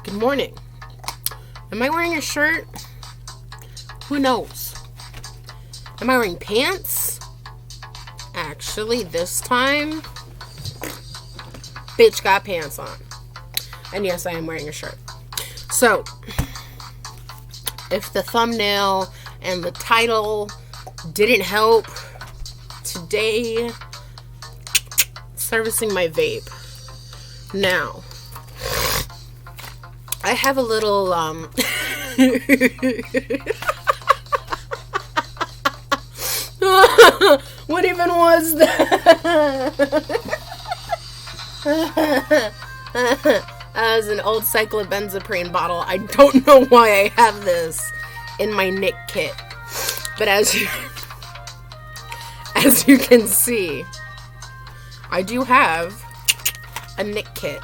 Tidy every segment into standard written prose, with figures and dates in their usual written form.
Good morning. Am I wearing a shirt? Who knows? Am I wearing pants? Actually, this time, bitch got pants on. And yes, I am wearing a shirt. So, if the thumbnail and the title didn't help, today, servicing my vape. Now, I have a little, what even was that? That was an old cyclobenzaprine bottle. I don't know why I have this in my Nick kit. But as you can see, I do have a Nick kit.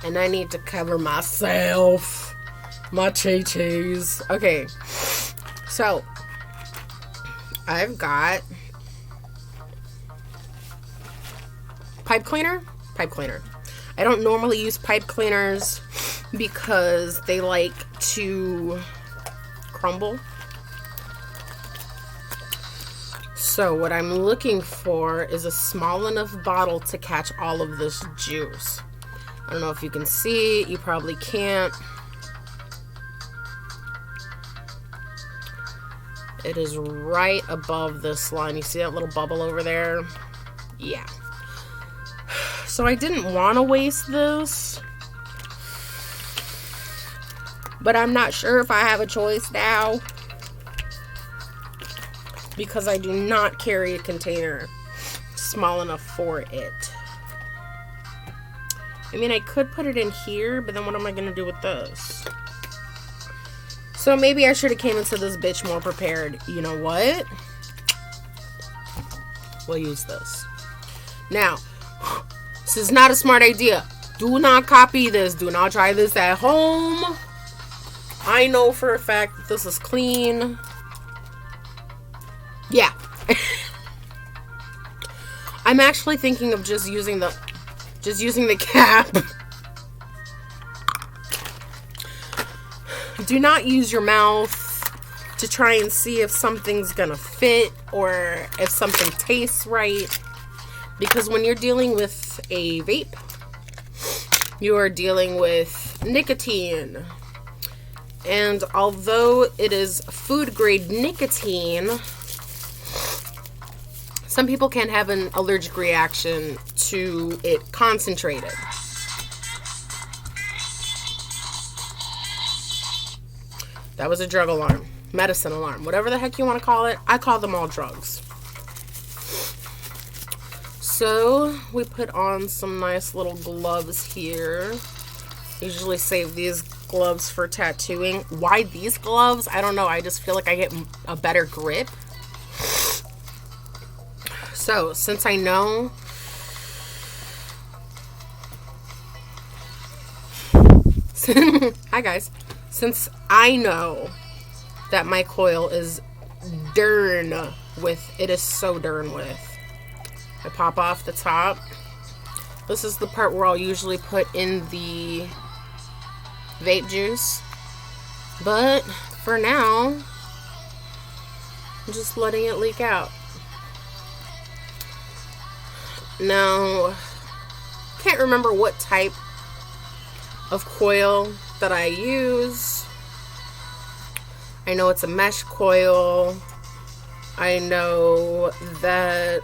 And I need to cover myself. My chi-chis. Okay. So, I've got pipe cleaner. Pipe cleaner. I don't normally use pipe cleaners because they like to crumble. So what I'm looking for is a small enough bottle to catch all of this juice. I don't know if you can see. You probably can't. It is right above this line. You see that little bubble over there? Yeah. So I didn't want to waste this, but I'm not sure if I have a choice now because I do not carry a container small enough for it. I mean, I could put it in here, but then what am I going to do with this? So maybe I should have came into this bitch more prepared. You know what? We'll use this. Now, this is not a smart idea. Do not copy this. Do not try this at home. I know for a fact that this is clean. Yeah. I'm actually thinking of just using the cap. Do not use your mouth to try and see if something's gonna fit or if something tastes right. Because when you're dealing with a vape, you are dealing with nicotine. And although it is food grade nicotine, some people can have an allergic reaction to it concentrated. That was a drug alarm, medicine alarm, whatever the heck you want to call it. I call them all drugs. So we put on some nice little gloves here. Usually save these gloves for tattooing. Why these gloves? I don't know. I just feel like I get a better grip. So, since I know hi guys. Since I know that my coil is dern with, it is so dern with. I pop off the top. This is the part where I'll usually put in the vape juice. But for now, I'm just letting it leak out. Now, can't remember what type of coil that I use. I know it's a mesh coil. I know that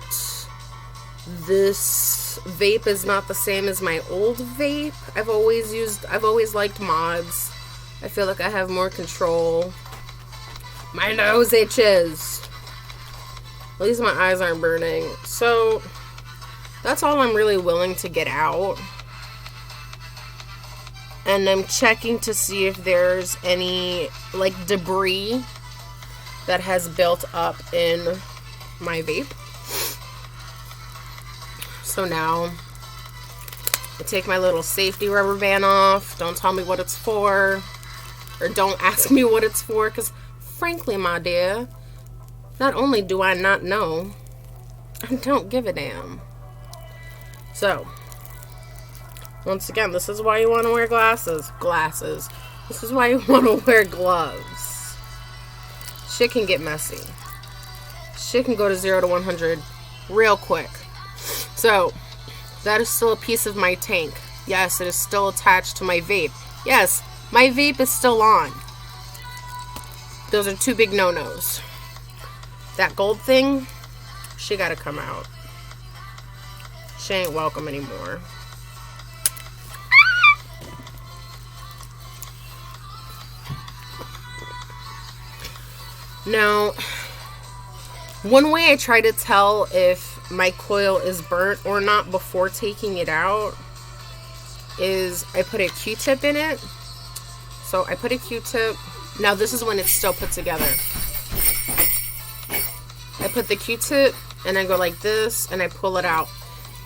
this vape is not the same as my old vape. I've always liked mods. I feel like I have more control. My nose itches. At least my eyes aren't burning. So that's all I'm really willing to get out. And I'm checking to see if there's any like debris that has built up in my vape. So now I take my little safety rubber band off. Don't tell me what it's for, or don't ask me what it's for, because frankly, my dear, not only do I not know, I don't give a damn. So Once again, this is why you want to wear glasses. Glasses. This is why you want to wear gloves. Shit can get messy. Shit can go to 0 to 100 real quick. So, that is still a piece of my tank. Yes, it is still attached to my vape. Yes, my vape is still on. Those are two big no-nos. That gold thing, she gotta come out. She ain't welcome anymore. Now, one way I try to tell if my coil is burnt or not before taking it out is I put a Q-tip in it. So I put a Q-tip. Now this is when it's still put together. I put the Q-tip and I go like this and I pull it out.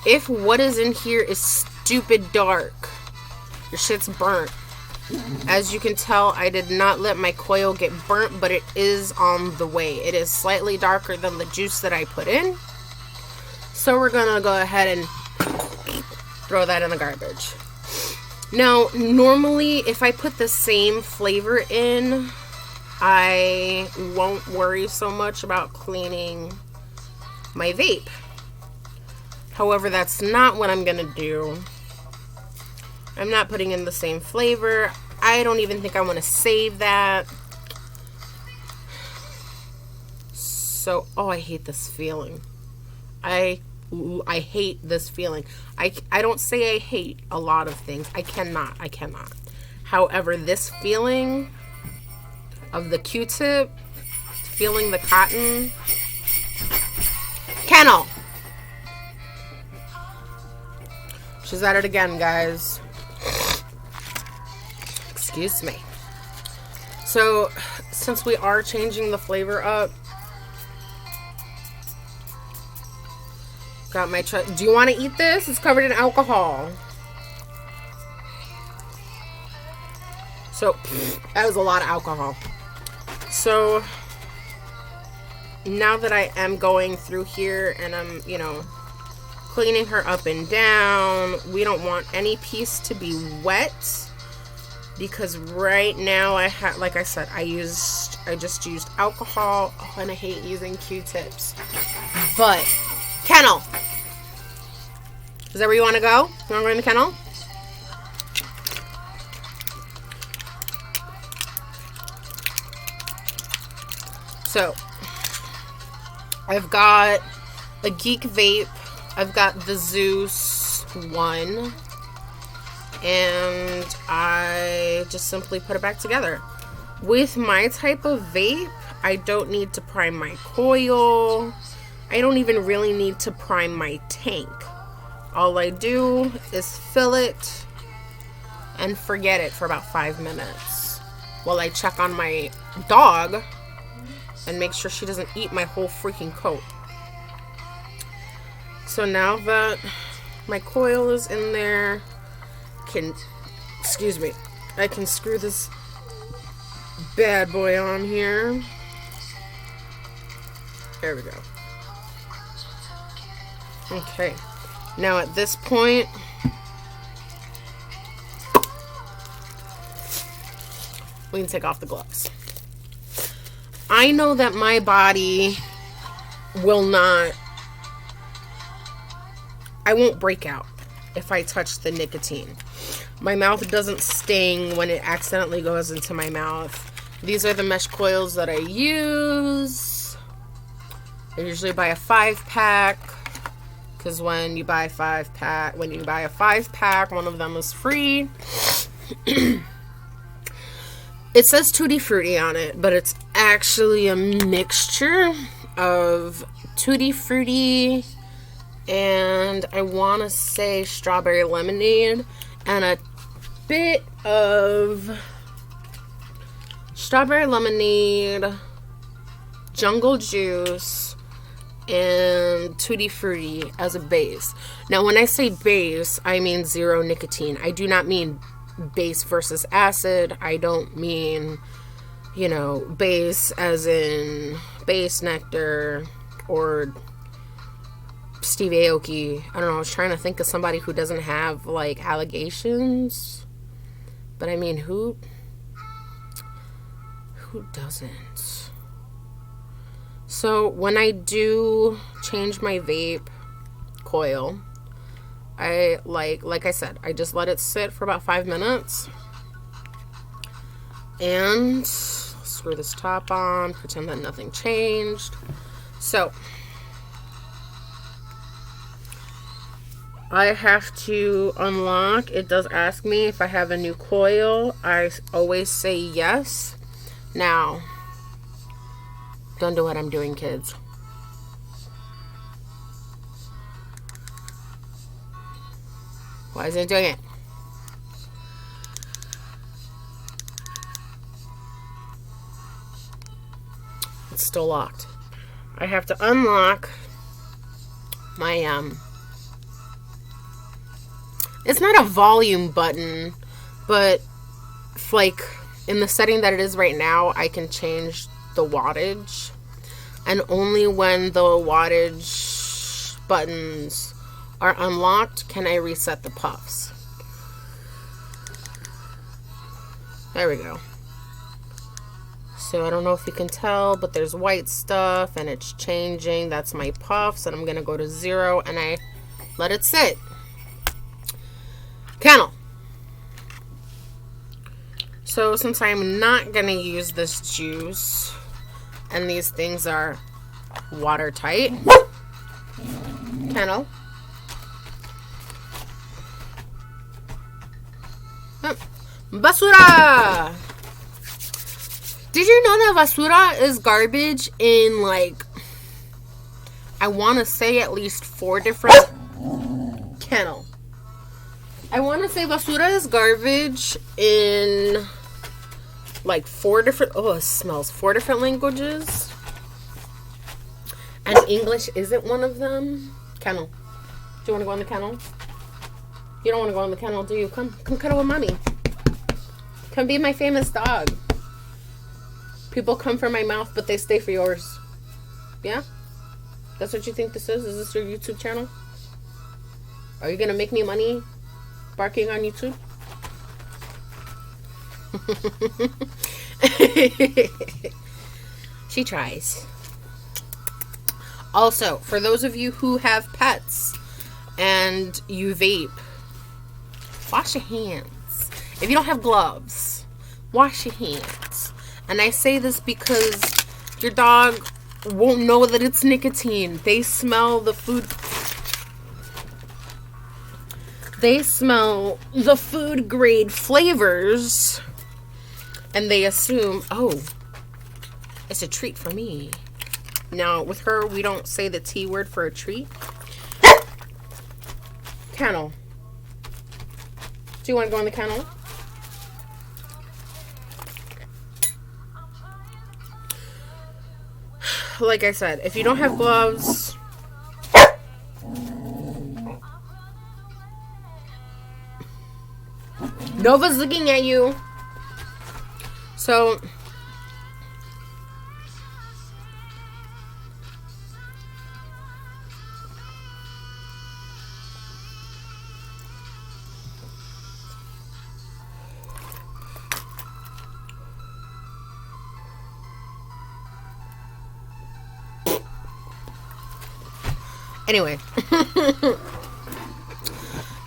If what is in here is stupid dark, your shit's burnt. As you can tell, I did not let my coil get burnt, but it is on the way. It is slightly darker than the juice that I put in. So we're gonna go ahead and throw that in the garbage. Now, normally, if I put the same flavor in, I won't worry so much about cleaning my vape. However, that's not what I'm gonna do. I'm not putting in the same flavor. I don't even think I want to save that. So, oh, I hate this feeling. I hate this feeling. I don't say I hate a lot of things. I cannot. However, this feeling of the Q-tip, feeling the cotton. Kennel! She's at it again, guys. Excuse me. So, since we are changing the flavor up, got my do you want to eat this? It's covered in alcohol. So, that was a lot of alcohol. So, now that I am going through here and I'm, cleaning her up and down, we don't want any piece to be wet. Because right now like I said, I just used alcohol. Oh, and I hate using Q-tips. But, kennel! Is that where you want to go? You want to go in the kennel? So, I've got a Geek vape. I've got the Zeus1. And I just simply put it back together. With my type of vape, I don't need to prime my coil. I don't even really need to prime my tank. All I do is fill it and forget it for about 5 minutes while I check on my dog and make sure she doesn't eat my whole freaking coat. So now that my coil is in there, I can screw this bad boy on here. There we go. Okay. Now at this point, we can take off the gloves. I know that my body will not, I won't break out if I touch the nicotine. My mouth doesn't sting when it accidentally goes into my mouth. These are the mesh coils that I use. I usually buy a 5-pack because when you buy a 5-pack, one of them is free. It says Tutti Frutti on it, but it's actually a mixture of Tutti Frutti and I want to say strawberry lemonade and a bit of strawberry lemonade, jungle juice, and Tutti Frutti as a base. Now, when I say base, I mean 0 nicotine. I do not mean base versus acid. I don't mean, base as in base nectar or Steve Aoki. I don't know. I was trying to think of somebody who doesn't have like allegations. But I mean, who doesn't? So when I do change my vape coil, I like I said, I just let it sit for about 5 minutes. And screw this top on, pretend that nothing changed. So I have to unlock. It does ask me if I have a new coil. I always say yes. Now, don't do what I'm doing, kids. Why is it doing it? It's still locked. I have to unlock my it's not a volume button, but like in the setting that it is right now, I can change the wattage, and only when the wattage buttons are unlocked can I reset the puffs. There we go. So I don't know if you can tell, but there's white stuff and it's changing. That's my puffs, and I'm gonna go to 0 and I let it sit. Kennel. So since I'm not gonna use this juice, and these things are watertight, kennel. Oh, basura. Did you know that basura is garbage in, like, I want to say at least 4 different... Kennel. I want to say basura is garbage in, like, 4 different... Oh, it smells. 4 different languages. And English isn't one of them. Kennel. Do you want to go in the kennel? You don't want to go in the kennel, do you? Come cuddle with mommy. Come be my famous dog. People come for my mouth, but they stay for yours. Yeah? That's what you think this is? Is this your YouTube channel? Are you going to make me money barking on YouTube? She tries. Also, for those of you who have pets and you vape, wash your hands. If you don't have gloves, wash your hands. And I say this because your dog won't know that it's nicotine. They smell the food. They smell the food grade flavors. And they assume, oh, it's a treat for me. Now, with her, we don't say the T word for a treat. Kennel. Do you want to go in the kennel? Like I said, if you don't have gloves, Nova's looking at you. So anyway,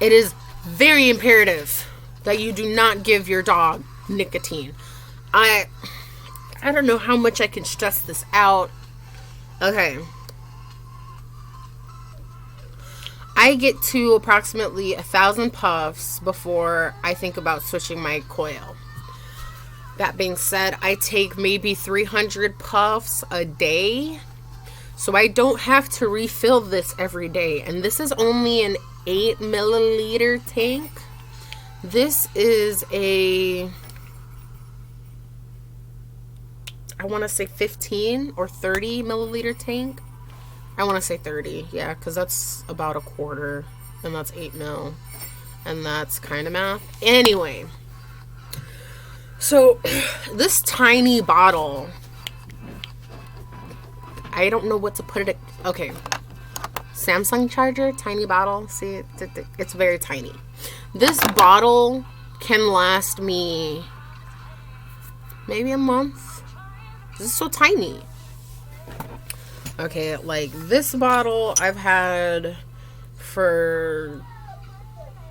it is very imperative that you do not give your dog nicotine. I don't know how much I can stress this out. Okay. I get to approximately 1,000 puffs before I think about switching my coil. That being said, I take maybe 300 puffs a day. So I don't have to refill this every day. And this is only an 8 milliliter tank. This is a, I want to say 15 or 30 milliliter tank. I want to say 30. Yeah, because that's about a quarter. And that's 8 mil. And that's kind of math. Anyway. So this tiny bottle, I don't know what to put it. Okay. Samsung charger, tiny bottle. See, it's very tiny. This bottle can last me maybe a month. This is so tiny. Okay, like this bottle I've had for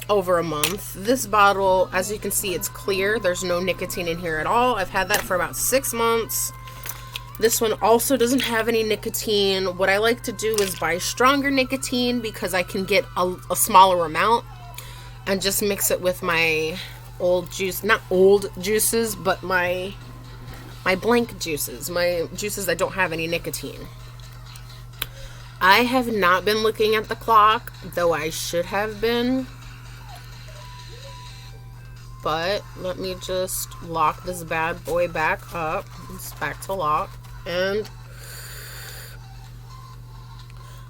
over a month. This bottle, as you can see, it's clear. There's no nicotine in here at all. I've had that for about 6 months. This one also doesn't have any nicotine. What I like to do is buy stronger nicotine because I can get a smaller amount and just mix it with my old juice, not old juices, but my blank juices, my juices that don't have any nicotine. I have not been looking at the clock, though I should have been. But let me just lock this bad boy back up. It's back to lock. And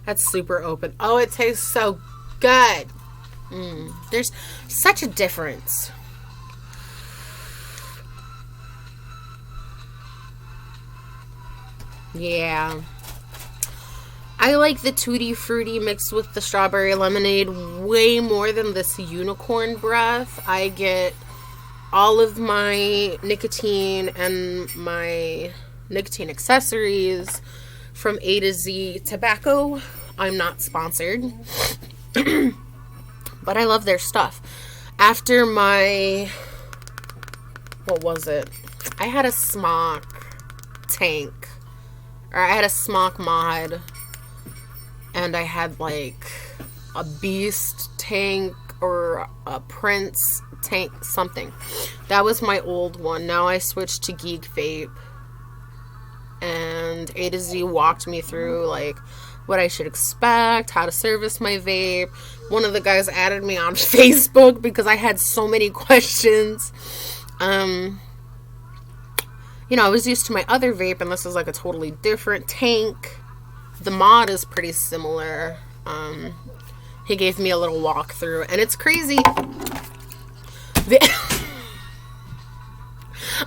that's super open. Oh, it tastes so good. There's such a difference. Yeah. I like the Tutti Frutti mixed with the strawberry lemonade way more than this unicorn breath. I get all of my nicotine and my nicotine accessories from A to Z Tobacco. I'm not sponsored. But I love their stuff. After my... what was it? I had a smock tank. Or I had a smock mod. And I had like a beast tank or a prince tank, something. That was my old one. Now I switched to Geek Vape. And A to Z walked me through like what I should expect, how to service my vape. One of the guys added me on Facebook because I had so many questions. You know, I was used to my other vape, and this is like a totally different tank. The mod is pretty similar. He gave me a little walkthrough, and it's crazy.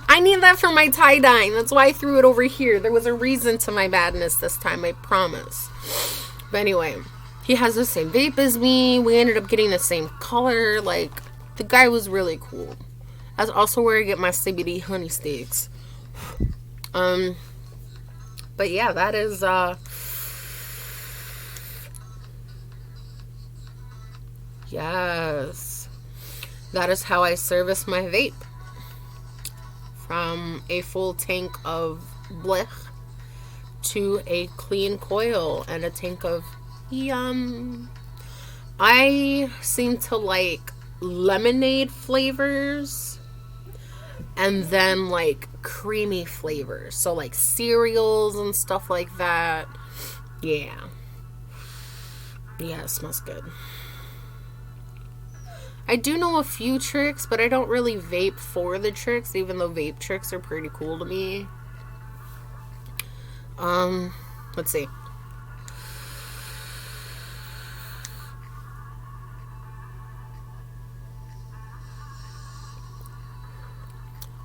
I need that for my tie-dyeing. That's why I threw it over here. There was a reason to my badness this time, I promise. But anyway, he has the same vape as me. We ended up getting the same color. Like, the guy was really cool. That's also where I get my CBD honey sticks. But yeah, that is, yes. That is how I service my vape. From a full tank of blech to a clean coil and a tank of yum. I seem to like lemonade flavors and then like creamy flavors. So like cereals and stuff like that. Yeah. Yeah, it smells good. I do know a few tricks, but I don't really vape for the tricks, even though vape tricks are pretty cool to me. Let's see.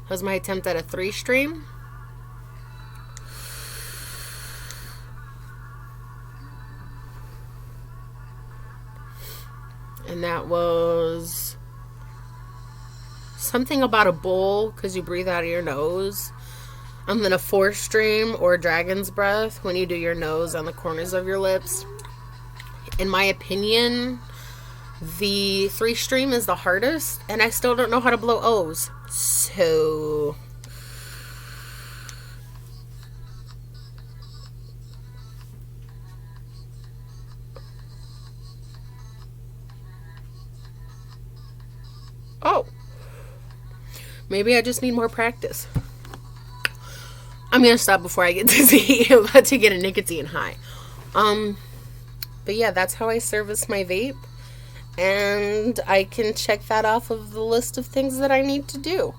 That was my attempt at a 3-stream. And that was something about a bowl because you breathe out of your nose. And then a 4-stream or dragon's breath when you do your nose on the corners of your lips. In my opinion, the 3-stream is the hardest, and I still don't know how to blow O's. So... oh. Maybe I just need more practice. I'm gonna stop before I get dizzy. I'm about to get a nicotine high. But yeah, that's how I service my vape. And I can check that off of the list of things that I need to do.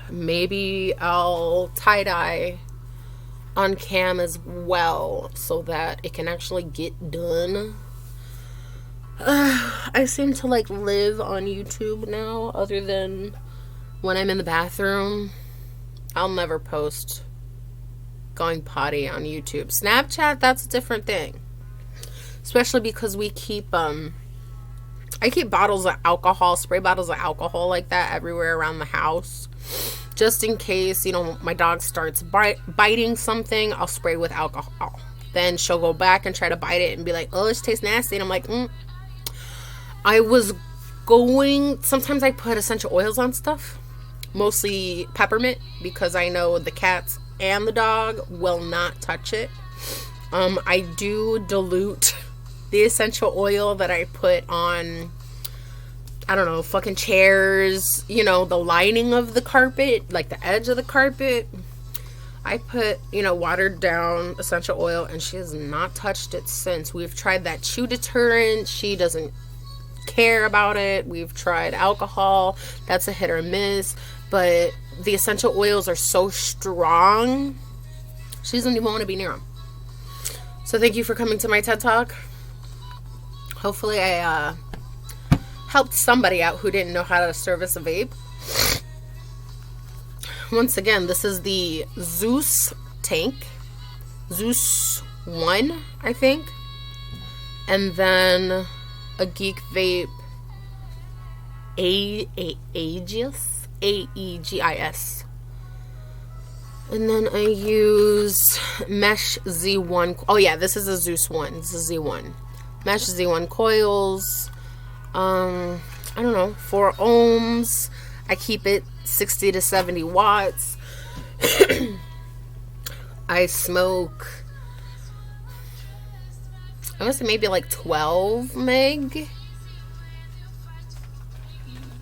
Maybe I'll tie-dye on cam as well so that it can actually get done. I seem to like live on YouTube now, other than when I'm in the bathroom. I'll never post going potty on YouTube. Snapchat, that's a different thing. Especially because we keep, I keep bottles of alcohol, spray bottles of alcohol like that everywhere around the house. Just in case, you know, my dog starts biting something, I'll spray with alcohol. Then she'll go back and try to bite it and be like, oh, it tastes nasty. And I'm like, sometimes I put essential oils on stuff. Mostly peppermint, because I know the cats and the dog will not touch it. I do dilute the essential oil that I put on, I don't know, fucking chairs, you know, the lining of the carpet, like the edge of the carpet. I put, you know, watered down essential oil, and she has not touched it since. We've tried that chew deterrent. She doesn't care about it. We've tried alcohol. That's a hit or miss. But the essential oils are so strong, she doesn't even want to be near them. So thank you for coming to my TED Talk. Hopefully I helped somebody out who didn't know how to service a vape. Once again, this is the Zeus tank. Zeus1, I think. And then a Geek Vape Aegis. Aegis. And then I use Mesh Z1. Oh yeah, this is a Zeus1. This is Z1. Mesh Z1 coils. I don't know, 4 ohms. I keep it 60 to 70 watts. I smoke, I must say maybe like 12 meg.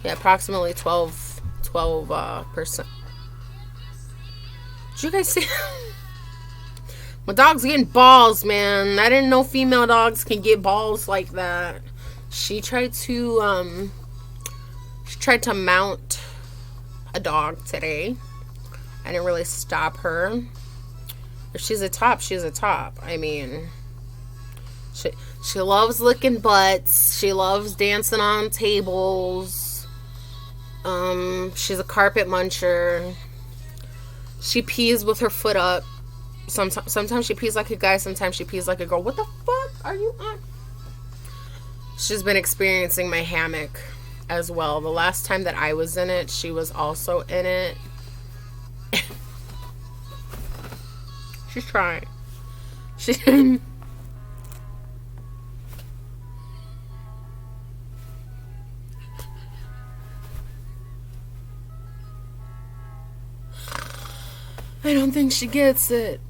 Yeah, approximately 12%. Did you guys see? My dog's getting balls, man. I didn't know female dogs can get balls like that. She tried to mount a dog today. I didn't really stop her. If she's a top, she's a top. I mean, she loves licking butts. She loves dancing on tables. She's a carpet muncher. She pees with her foot up. Sometimes she pees like a guy. Sometimes she pees like a girl. What the fuck are you on? She's been experiencing my hammock as well. The last time that I was in it, she was also in it. She's trying. I don't think she gets it.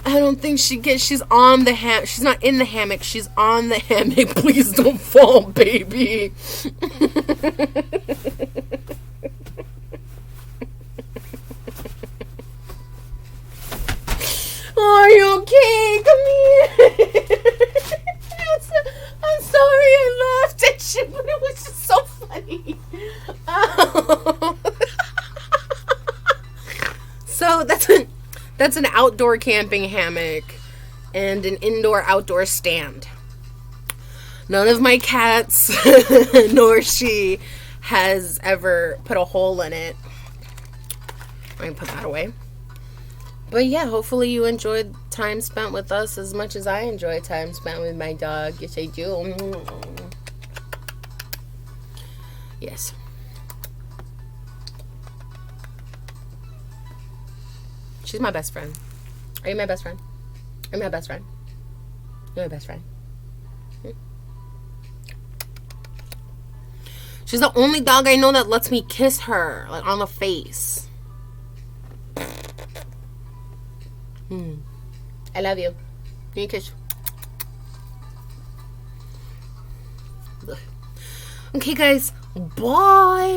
I don't think she gets. She's on the hammock. She's not in the hammock. She's on the hammock. Please don't fall, baby. Are you okay? Come here. I'm sorry I laughed at you, but it was just so funny. Oh. So that's an outdoor camping hammock and an indoor-outdoor stand. None of my cats nor she has ever put a hole in it. I can put that away. But yeah, hopefully you enjoyed time spent with us as much as I enjoy time spent with my dog. Yes, I do. Yes. She's my best friend. Are you my best friend? Are you my best friend? You're my best friend. She's the only dog I know that lets me kiss her, like on the face. I love you. Give me a kiss. Okay, guys. Bye.